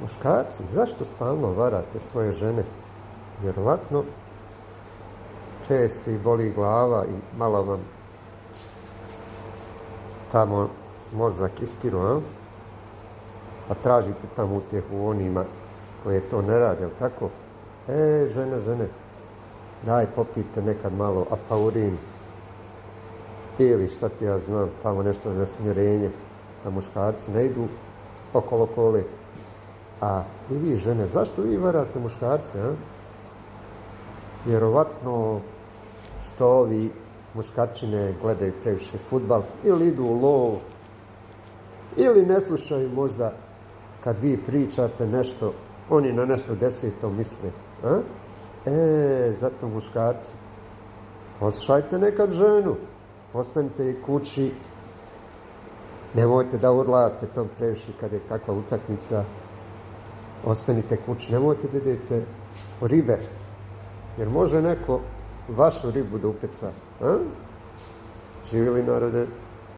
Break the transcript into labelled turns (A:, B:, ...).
A: Muškarci, zašto stalno varate svoje žene? Vjerovatno često ih boli glava i malo vam tamo mozak ispiru, a? Pa tražite tamo utjehu onima koje to ne rade, jel tako? Žene, daj popijte nekad malo apaurin ili šta ti ja znam, tamo nešto za smirenje, da muškarci ne idu okolo kole. A i vi žene, zašto vi varate muškarce, a? Vjerovatno što ovi muškarčine gledaju previše fudbal ili idu u lov ili ne slušaju možda kad vi pričate nešto, oni na nešto deseto misle. A? Zato muškarci, poslušajte nekad ženu, ostanite i kući, nemojte da urlate tom previše kad je kakva utakmica, ostanite kući, nemojte da idete u ribe, jer može neko vašu ribu da upeca. A? Živjeli narode.